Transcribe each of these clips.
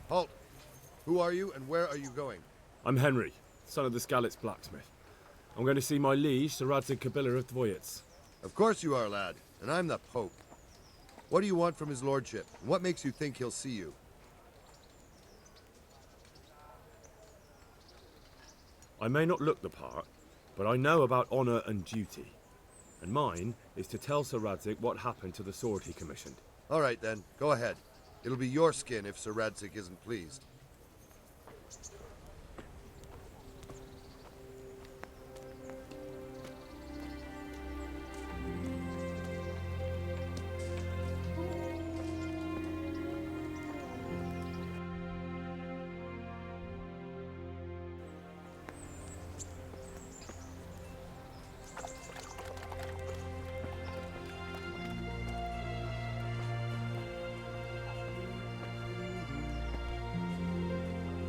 Halt! Who are you and where are you going? I'm Henry, son of the Skalitz blacksmith. I'm going to see my liege, Sir Radzig Kabiller of Dvoyets. Of course you are, lad, and I'm the Pope. What do you want from his lordship, and what makes you think he'll see you? I may not look the part, but I know about honour and duty. And mine is to tell Sir Radzig what happened to the sword he commissioned. All right then, go ahead. It'll be your skin if Sir Radzig isn't pleased.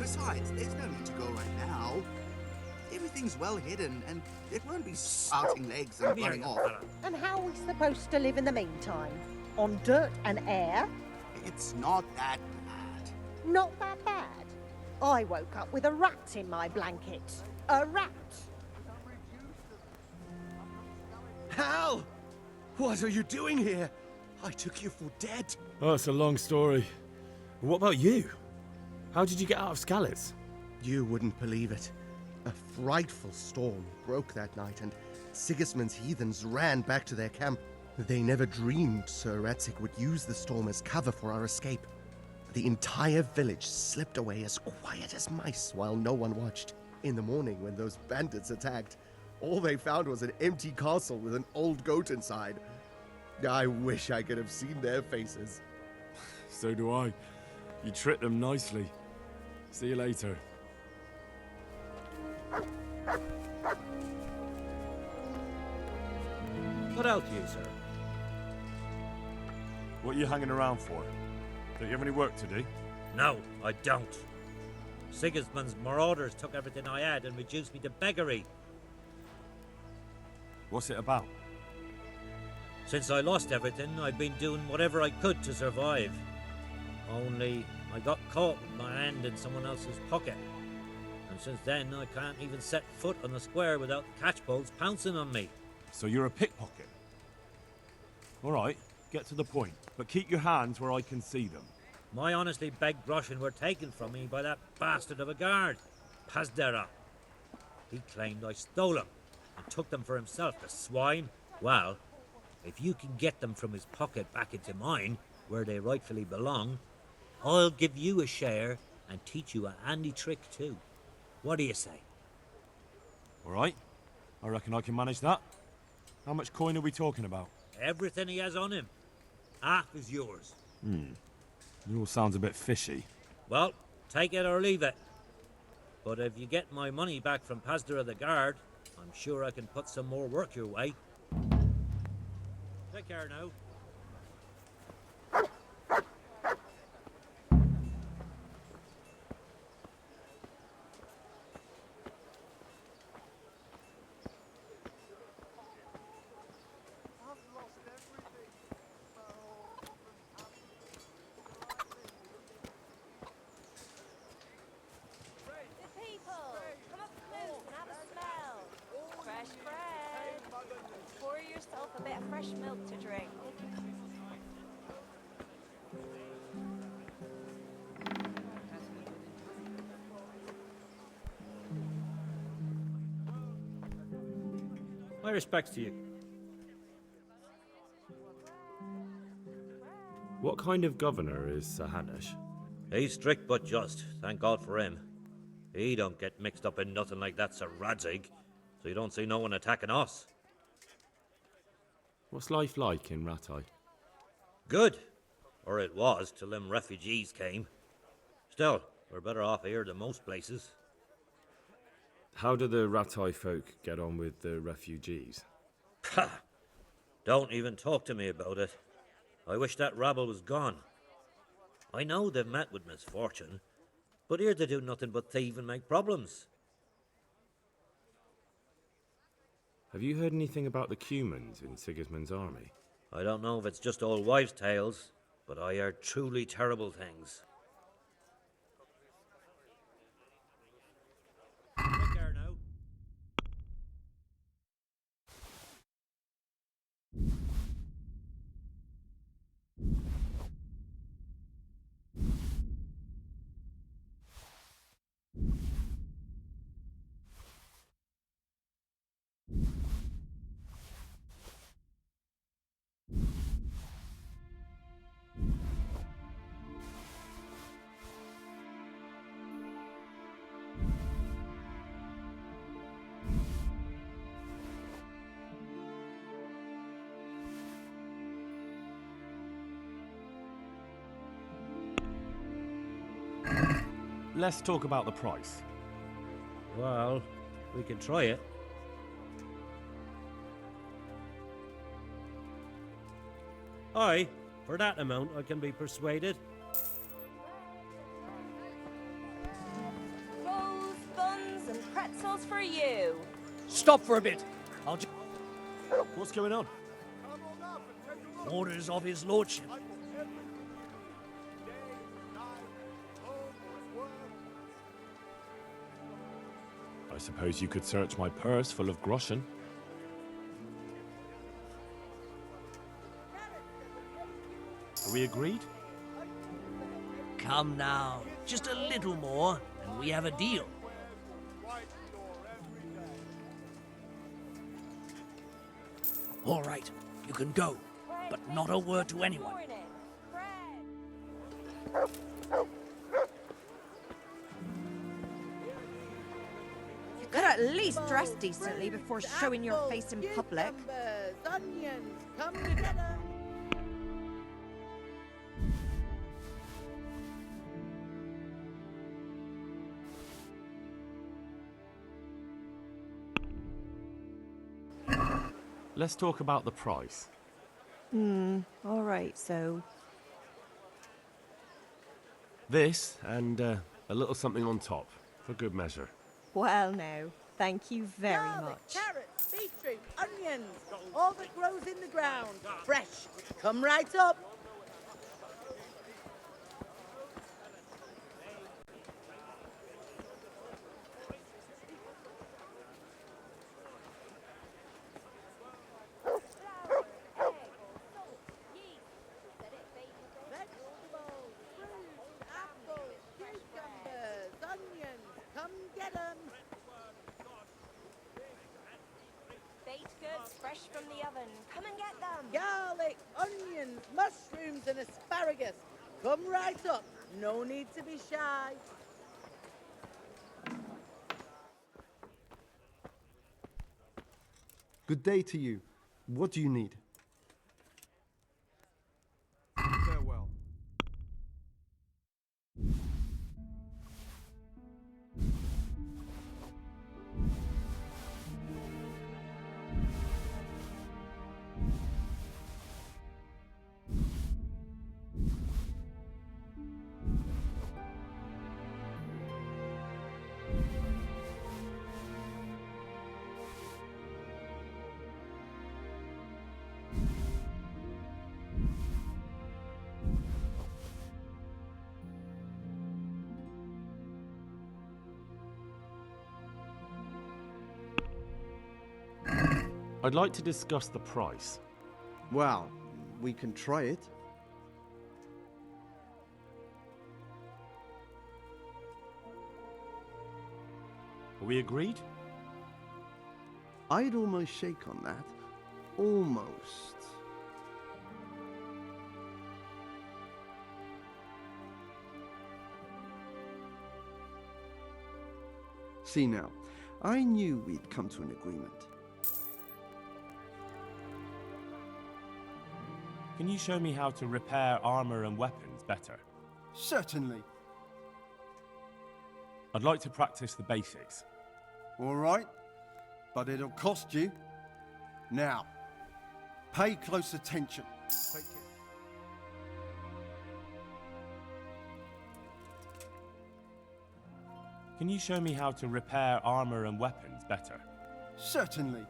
Besides, there's no need to go right now. Everything's well hidden, and it won't be spouting legs and running off. And how are we supposed to live in the meantime? On dirt and air? It's not that bad. Not that bad. I woke up with a rat in my blanket. A rat. Hal! What are you doing here? I took you for dead. Oh, it's a long story. What about you? How did you get out of Skalitz? You wouldn't believe it. A frightful storm broke that night, and Sigismund's heathens ran back to their camp. They never dreamed Sir Radzig would use the storm as cover for our escape. The entire village slipped away as quiet as mice while no one watched. In the morning, when those bandits attacked, all they found was an empty castle with an old goat inside. I wish I could have seen their faces. So do I. You tricked them nicely. See you later. What else you, sir? What are you hanging around for? Don't you have any work to do? No, I don't. Sigismund's marauders took everything I had and reduced me to beggary. What's it about? Since I lost everything, I've been doing whatever I could to survive. Only, I got caught with my hand in someone else's pocket. And since then, I can't even set foot on the square without catchpoles pouncing on me. So you're a pickpocket? Alright, get to the point. But keep your hands where I can see them. My honestly begged groschen were taken from me by that bastard of a guard, Pazdera. He claimed I stole them and took them for himself, the swine. Well, if you can get them from his pocket back into mine, where they rightfully belong, I'll give you a share and teach you a handy trick too. What do you say? Alright, I reckon I can manage that. How much coin are we talking about? Everything he has on him. Half is yours. It all sounds a bit fishy. Well, take it or leave it. But if you get my money back from Pazdera the guard, I'm sure I can put some more work your way. Take care now. A bit of fresh milk to drink. My respects to you. What kind of governor is Sir Hanush? He's strict but just, thank God for him. He don't get mixed up in nothing like that, Sir Radzig, so you don't see no one attacking us. What's life like in Rattay? Good. Or it was, till them refugees came. Still, we're better off here than most places. How do the Rattay folk get on with the refugees? Ha! Don't even talk to me about it. I wish that rabble was gone. I know they've met with misfortune, but here they do nothing but thieve and make problems. Have you heard anything about the Cumans in Sigismund's army? I don't know if it's just old wives' tales, but I heard truly terrible things. Take care now. Let's talk about the price. Well, we can try it. Aye, for that amount I can be persuaded. pretzels for you. Stop for a bit. What's going on? Orders of his lordship. I suppose you could search my purse full of groschen. Are we agreed? Come now, just a little more, and we have a deal. All right, you can go, but not a word to anyone. Morning. Bread. You could at least dress decently before showing your face in public. Onions, come together. Let's talk about the price. All right, so This and a little something on top, for good measure. well now, thank you very Garlic, much. carrots, beetroot, onions, all that grows in the ground. Fresh. Come right up. Vegetables, fruit, apples, cucumbers, onions, come get 'em. Baked goods fresh from the oven. Come and get them. Garlic, onions, mushrooms, and asparagus. Come right up. No need to be shy. Good day to you. What do you need? Farewell. I'd like to discuss the price. Well, we can try it. Are we agreed? I'd almost shake on that. Almost. See now, I knew we'd come to an agreement. Can you show me how to repair armor and weapons better? Certainly. I'd like to practice the basics. All right, but it'll cost you. Now, pay close attention. Can you show me how to repair armor and weapons better? Certainly.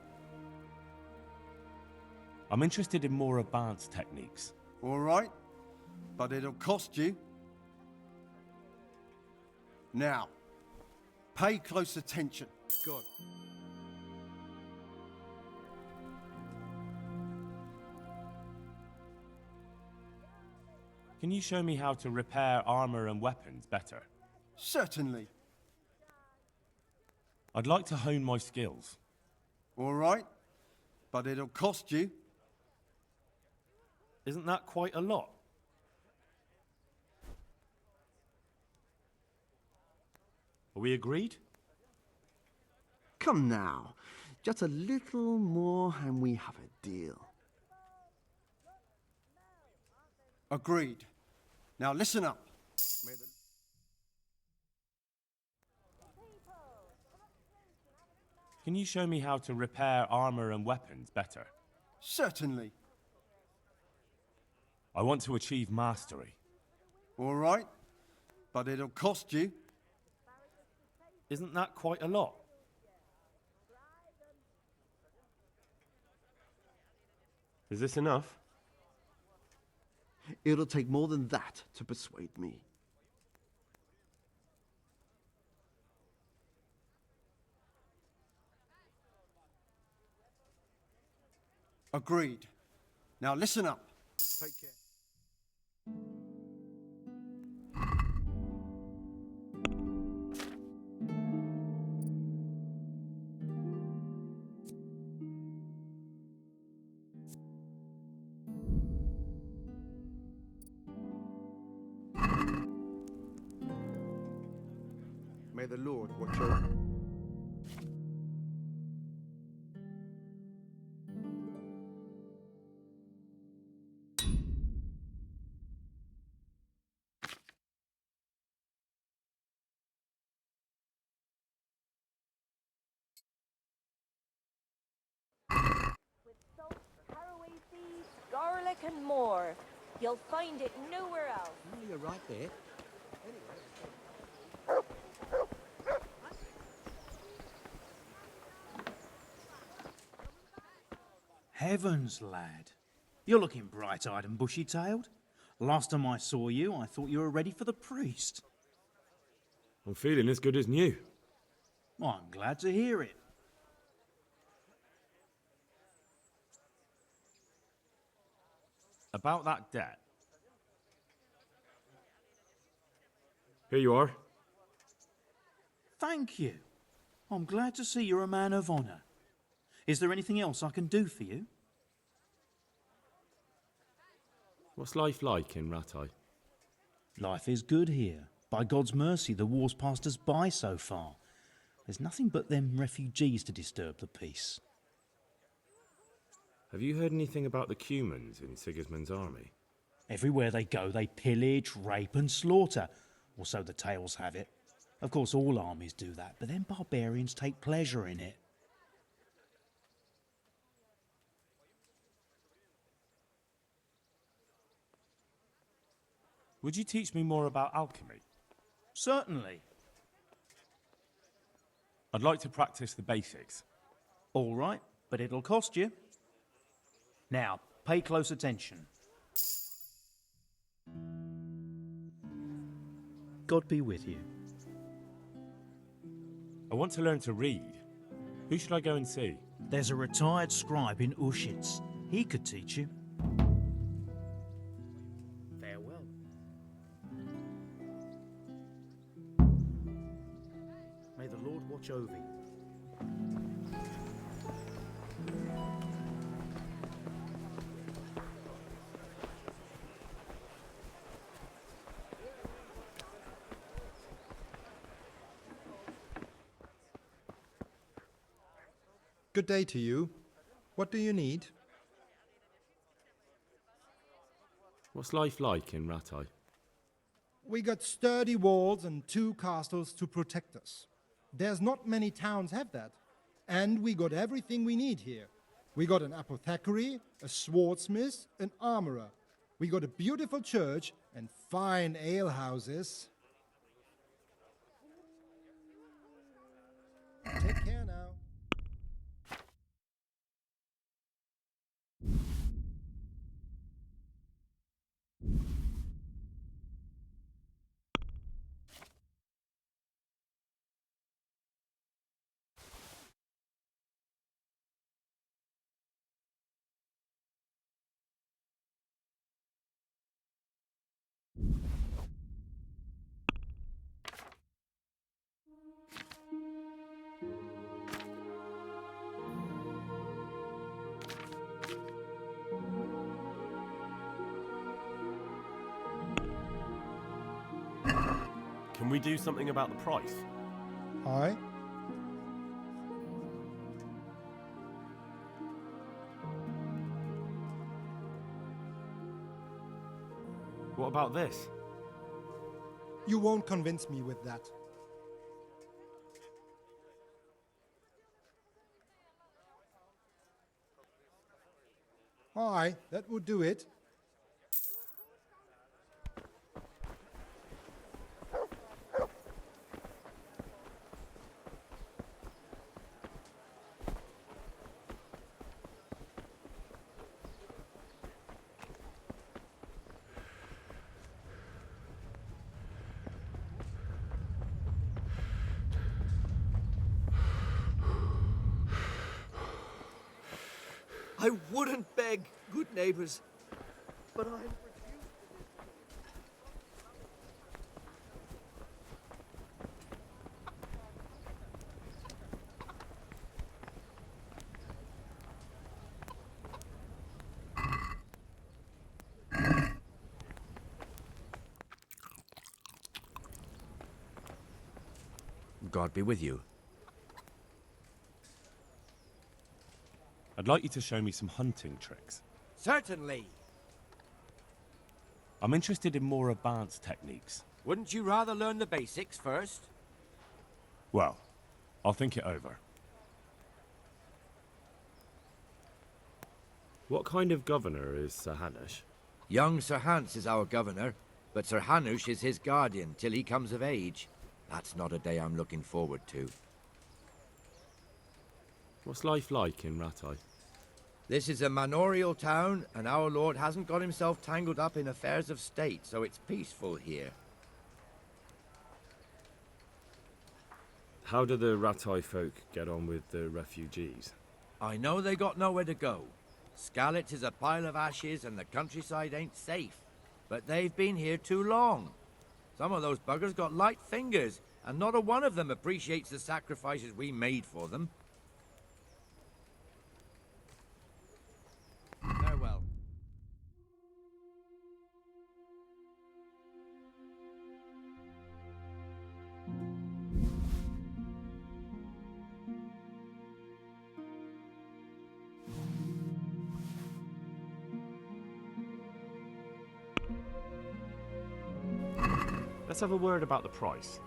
I'm interested in more advanced techniques. All right, but it'll cost you. Now, pay close attention. Good. Can you show me how to repair armor and weapons better? Certainly. I'd like to hone my skills. All right, but it'll cost you. Isn't that quite a lot? Are we agreed? Come now, just a little more and we have a deal. Agreed. Now listen up. Can you show me how to repair armor and weapons better? Certainly. I want to achieve mastery. All right, but it'll cost you. Isn't that quite a lot? Is this enough? It'll take more than that to persuade me. Agreed. Now listen up. Take care. May the Lord watch over. With salt, caraway seeds, garlic, and more. You'll find it nowhere else. Oh, you're right there. Heavens, lad. You're looking bright-eyed and bushy-tailed. Last time I saw you, I thought you were ready for the priest. I'm feeling as good as new. Well, I'm glad to hear it. About that debt. Here you are. Thank you. I'm glad to see you're a man of honour. Is there anything else I can do for you? What's life like in Rattay? Life is good here. By God's mercy, the war's passed us by so far. There's nothing but them refugees to disturb the peace. Have you heard anything about the Cumans in Sigismund's army? Everywhere they go, they pillage, rape and slaughter, or so the tales have it. Of course, all armies do that, but them barbarians take pleasure in it. Would you teach me more about alchemy? Certainly. I'd like to practice the basics. All right, but it'll cost you. Now, pay close attention. God be with you. I want to learn to read. Who should I go and see? There's a retired scribe in Ushitz. He could teach you. Farewell. May the Lord watch over you. Good day to you. What do you need? What's life like in Rattay? We got sturdy walls and 2 castles to protect us. There's not many towns have that. And we got everything we need here. We got an apothecary, a swordsmith, an armorer. We got a beautiful church and fine alehouses. Take care now. Can we do something about the price? Aye. What about this? You won't convince me with that. Aye, that would do it. I wouldn't beg, good neighbours, but I'm... God be with you. I'd like you to show me some hunting tricks. Certainly. I'm interested in more advanced techniques. Wouldn't you rather learn the basics first? Well, I'll think it over. What kind of governor is Sir Hanush? Young Sir Hans is our governor, but Sir Hanush is his guardian till he comes of age. That's not a day I'm looking forward to. What's life like in Rattay? This is a manorial town, and our lord hasn't got himself tangled up in affairs of state, so it's peaceful here. How do the Rattay folk get on with the refugees? I know they got nowhere to go. Skalitz is a pile of ashes and the countryside ain't safe. But they've been here too long. Some of those buggers got light fingers, and not a one of them appreciates the sacrifices we made for them. Farewell. Let's have a word about the price.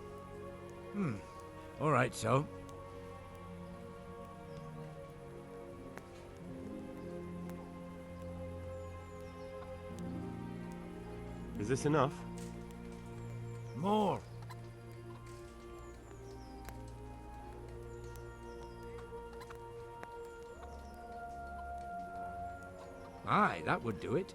All right, so. Is this enough? More. Aye, that would do it.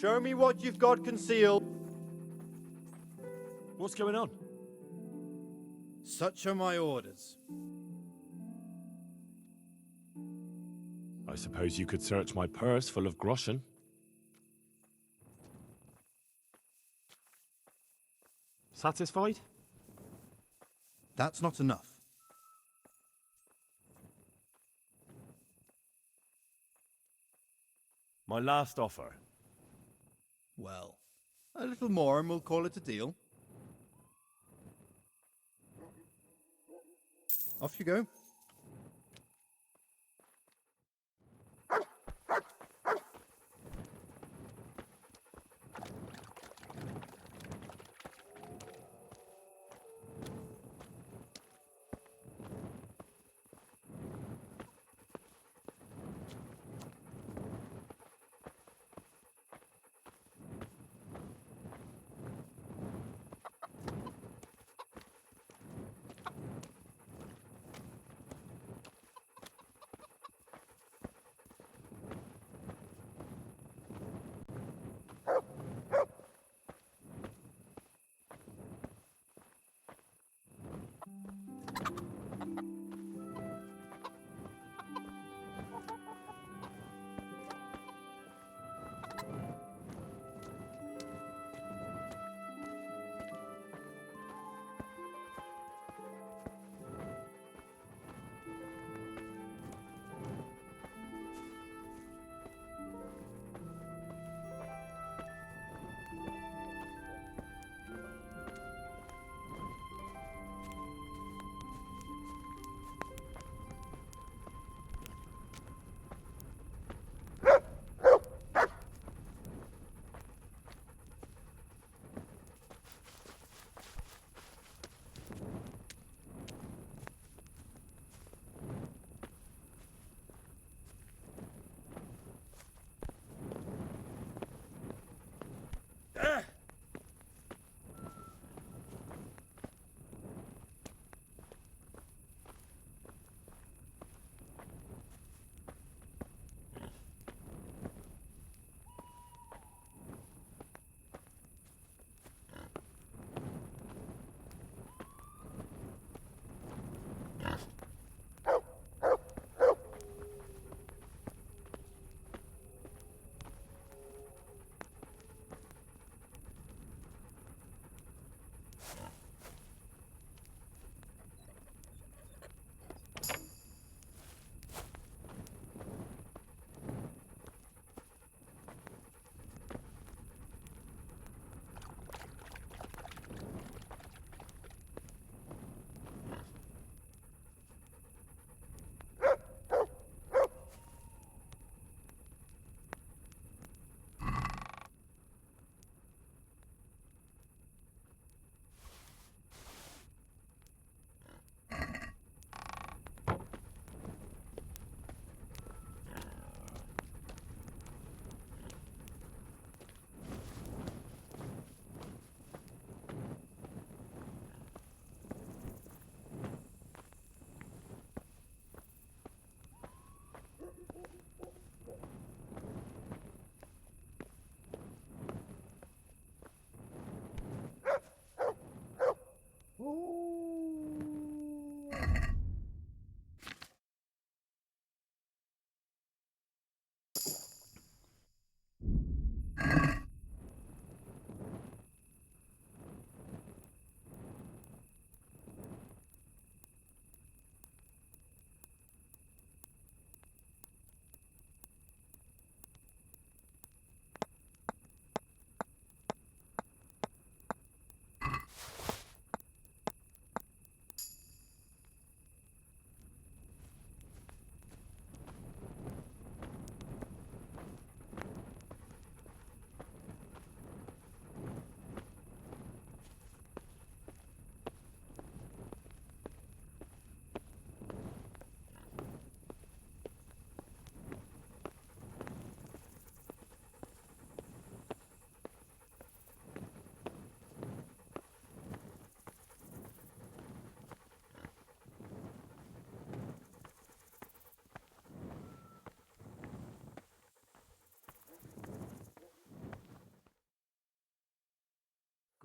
Show me what you've got concealed. What's going on? Such are my orders. I suppose you could search my purse full of groschen. Satisfied? That's not enough. My last offer. Well, a little more and we'll call it a deal. Off you go.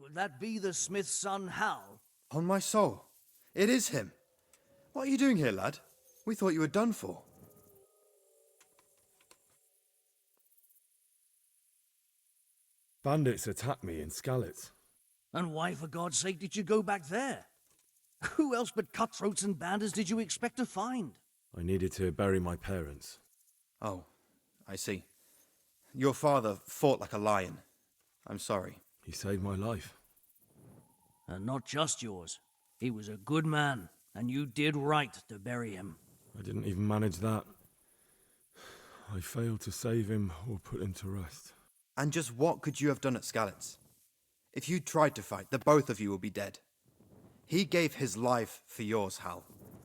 Would that be the smith's son, Hal? On my soul, it is him. What are you doing here, lad? We thought you were done for. Bandits attacked me in Skalitz. And why, for God's sake, did you go back there? Who else but cutthroats and bandits did you expect to find? I needed to bury my parents. Oh, I see. Your father fought like a lion. I'm sorry. He saved my life. And not just yours. He was a good man, and you did right to bury him. I didn't even manage that. I failed to save him or put him to rest. And just what could you have done at Skalitz? If you tried to fight, the both of you will be dead. He gave his life for yours, Hal,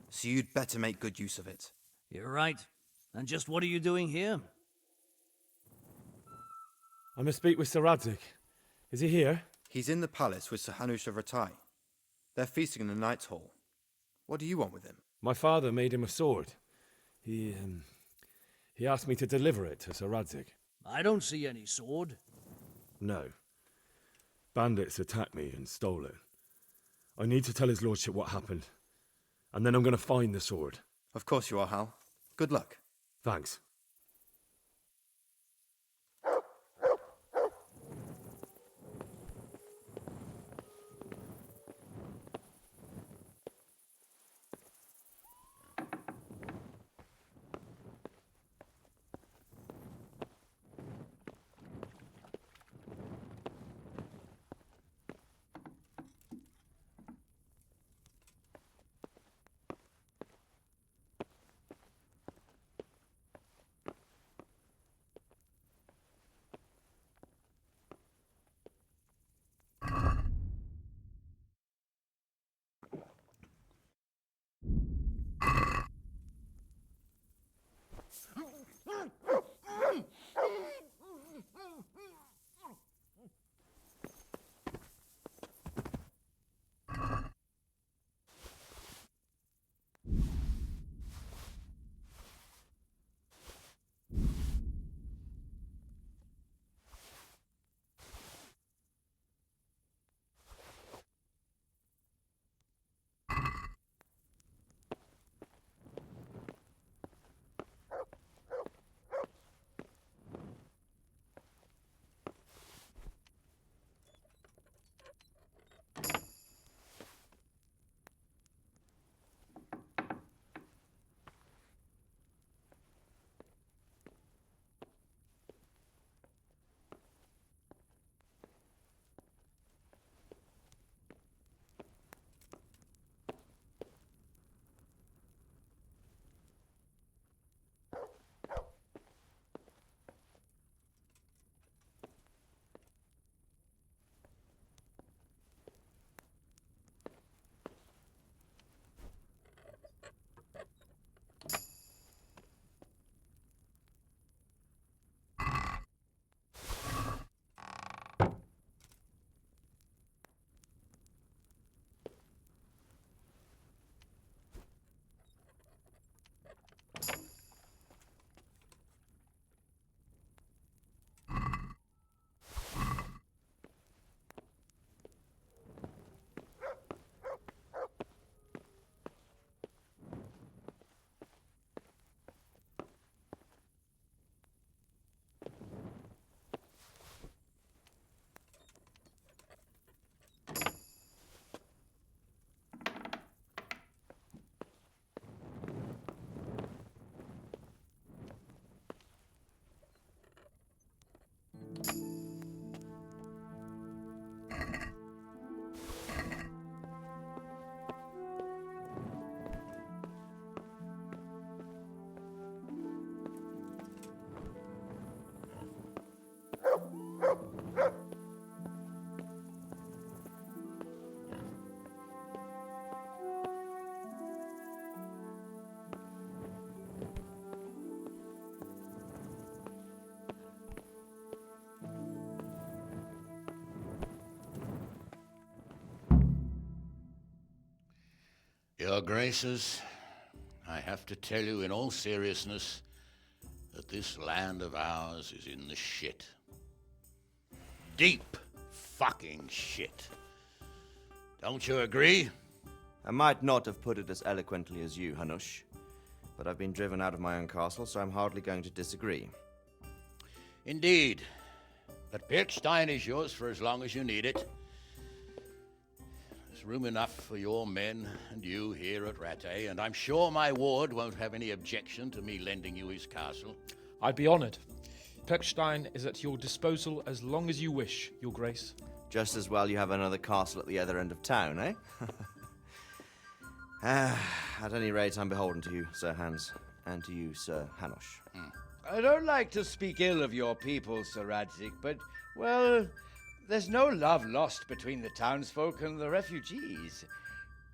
so you'd better make good use of it. You're right. And just what are you doing here? I must speak with Sir Radzig. Is he here? He's in the palace with Sir Hanush of Ratai. They're feasting in the Knight's Hall. What do you want with him? My father made him a sword. He asked me to deliver it to Sir Radzig. I don't see any sword. No. Bandits attacked me and stole it. I need to tell his lordship what happened. And then I'm going to find the sword. Of course you are, Hal. Good luck. Thanks. Your Graces, I have to tell you in all seriousness that this land of ours is in the shit. Deep, fucking shit. Don't you agree? I might not have put it as eloquently as you, Hanush, but I've been driven out of my own castle, so I'm hardly going to disagree. Indeed. But Birkstein is yours for as long as you need it. There's room enough for your men and you here at Rattay, and I'm sure my ward won't have any objection to me lending you his castle. I'd be honoured. Birkstein is at your disposal as long as you wish, Your Grace. Just as well you have another castle at the other end of town, eh? At any rate, I'm beholden to you, Sir Hans, and to you, Sir Hanush. I don't like to speak ill of your people, Sir Radzig, but, well, there's no love lost between the townsfolk and the refugees.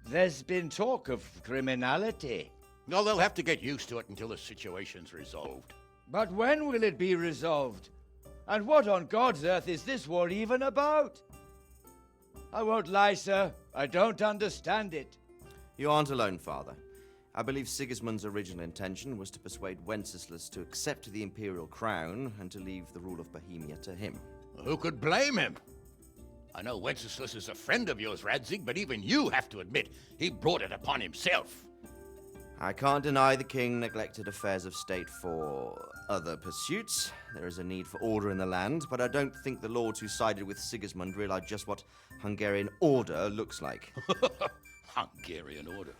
There's been talk of criminality. No, they'll have to get used to it until the situation's resolved. But when will it be resolved? And what on God's earth is this war even about? I won't lie, sir. I don't understand it. You aren't alone, Father. I believe Sigismund's original intention was to persuade Wenceslas to accept the imperial crown and to leave the rule of Bohemia to him. Who could blame him? I know Wenceslas is a friend of yours, Radzig, but even you have to admit he brought it upon himself. I can't deny the king neglected affairs of state for other pursuits. There is a need for order in the land, but I don't think the lords who sided with Sigismund realized just what Hungarian order looks like. Hungarian order?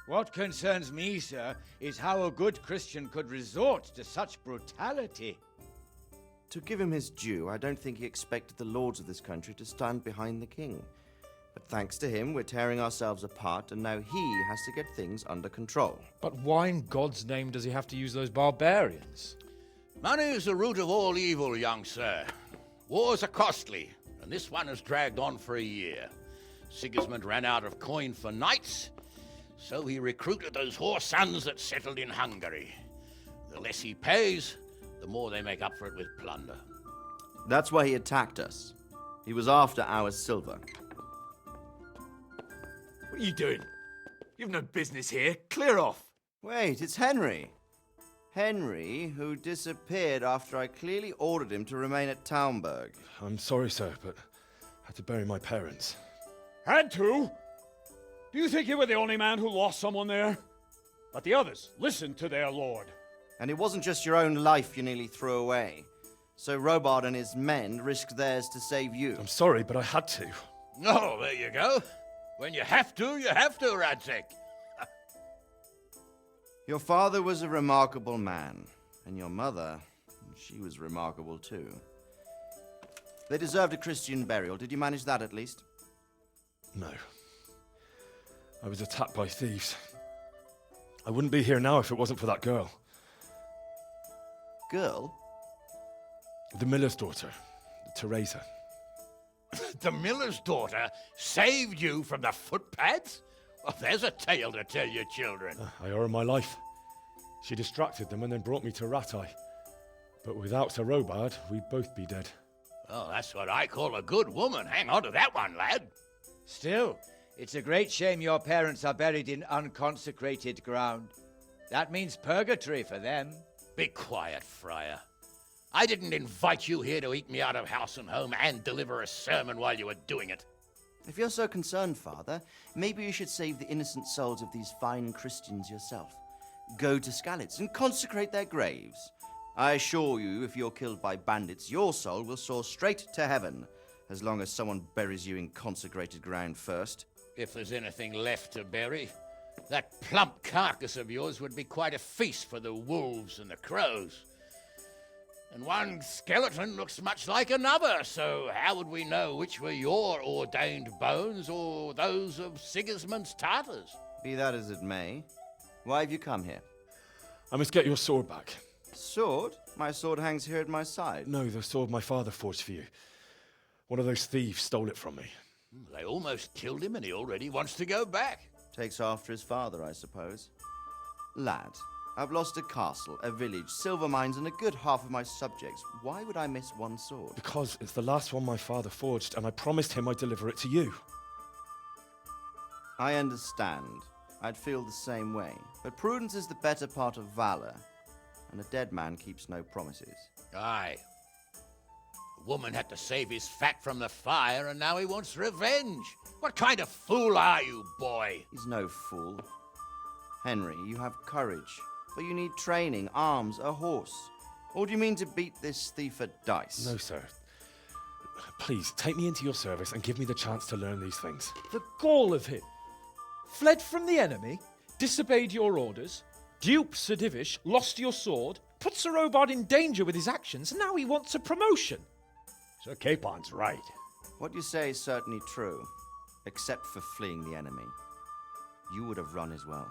What concerns me, sir, is how a good Christian could resort to such brutality. To give him his due, I don't think he expected the lords of this country to stand behind the king. But thanks to him, we're tearing ourselves apart, and now he has to get things under control. But why in God's name does he have to use those barbarians? Money is the root of all evil, young sir. Wars are costly, and this one has dragged on for a year. Sigismund ran out of coin for knights, so he recruited those whore sons that settled in Hungary. The less he pays, the more they make up for it with plunder. That's why he attacked us. He was after our silver. What are you doing? You've no business here. Clear off. Wait, it's Henry. Henry, who disappeared after I clearly ordered him to remain at Taumberg. I'm sorry, sir, but I had to bury my parents. Had to? Do you think you were the only man who lost someone there? But the others listened to their lord. And it wasn't just your own life you nearly threw away. So Robard and his men risked theirs to save you. I'm sorry, but I had to. Oh, there you go. When you have to, Radzig. Your father was a remarkable man, and your mother, she was remarkable too. They deserved a Christian burial. Did you manage that at least? No. I was attacked by thieves. I wouldn't be here now if it wasn't for that girl. Girl? The miller's daughter, Teresa. The miller's daughter saved you from the footpads? Well, there's a tale to tell your children. I owe her my life. She distracted them and then brought me to Rattay. But without Sir Robard, we'd both be dead. Oh, that's what I call a good woman. Hang on to that one, lad. Still, it's a great shame your parents are buried in unconsecrated ground. That means purgatory for them. Be quiet, Friar. I didn't invite you here to eat me out of house and home and deliver a sermon while you were doing it. If you're so concerned, Father, maybe you should save the innocent souls of these fine Christians yourself. Go to Skalitz and consecrate their graves. I assure you, if you're killed by bandits, your soul will soar straight to heaven, as long as someone buries you in consecrated ground first. If there's anything left to bury, that plump carcass of yours would be quite a feast for the wolves and the crows. And one skeleton looks much like another, so how would we know which were your ordained bones or those of Sigismund's Tartars? Be that as it may, why have you come here? I must get your sword back. Sword? My sword hangs here at my side. No, the sword my father forged for you. One of those thieves stole it from me. They almost killed him and he already wants to go back. Takes after his father, I suppose. Lad, I've lost a castle, a village, silver mines, and a good half of my subjects. Why would I miss one sword? Because it's the last one my father forged, and I promised him I'd deliver it to you. I understand. I'd feel the same way. But prudence is the better part of valor, and a dead man keeps no promises. Aye. The woman had to save his fat from the fire, and now he wants revenge. What kind of fool are you, boy? He's no fool. Henry, you have courage, but you need training, arms, a horse. Or do you mean to beat this thief at dice? No, sir. Please, take me into your service and give me the chance to learn these things. The gall of him. Fled from the enemy, disobeyed your orders, duped Sir Divish, lost your sword, put Sir Robard in danger with his actions, and now he wants a promotion. Sir Capon's right. What you say is certainly true, except for fleeing the enemy. You would have run as well,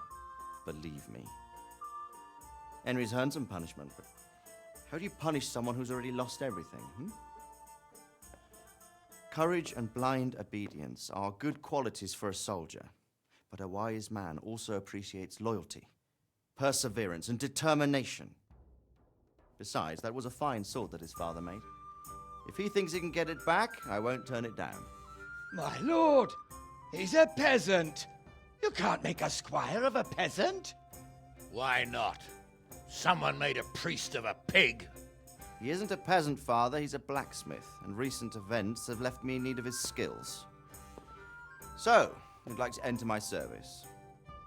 believe me. Henry's earned some punishment, but how do you punish someone who's already lost everything, Courage and blind obedience are good qualities for a soldier, but a wise man also appreciates loyalty, perseverance, and determination. Besides, that was a fine sword that his father made. If he thinks he can get it back, I won't turn it down. My lord, he's a peasant. You can't make a squire of a peasant. Why not? Someone made a priest of a pig. He isn't a peasant, father, he's a blacksmith, and recent events have left me in need of his skills. So, you'd like to enter my service?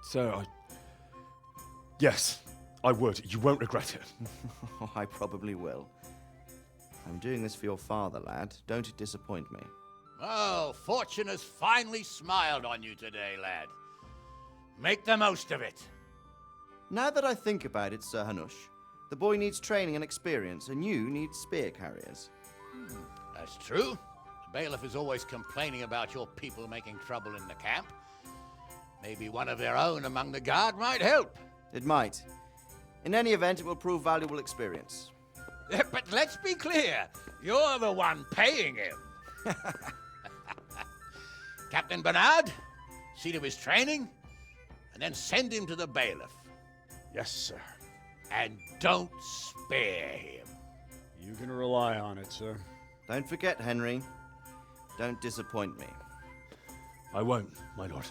Sir, Yes, I would. You won't regret it. I probably will. I'm doing this for your father, lad. Don't disappoint me. Oh, fortune has finally smiled on you today, lad. Make the most of it. Now that I think about it, Sir Hanush, the boy needs training and experience, and you need spear carriers. That's true. The bailiff is always complaining about your people making trouble in the camp. Maybe one of their own among the guard might help. It might. In any event, it will prove valuable experience. But let's be clear. You're the one paying him. Captain Bernard, see to his training, and then send him to the bailiff. Yes, sir. And don't spare him. You can rely on it, sir. Don't forget, Henry. Don't disappoint me. I won't, my lord.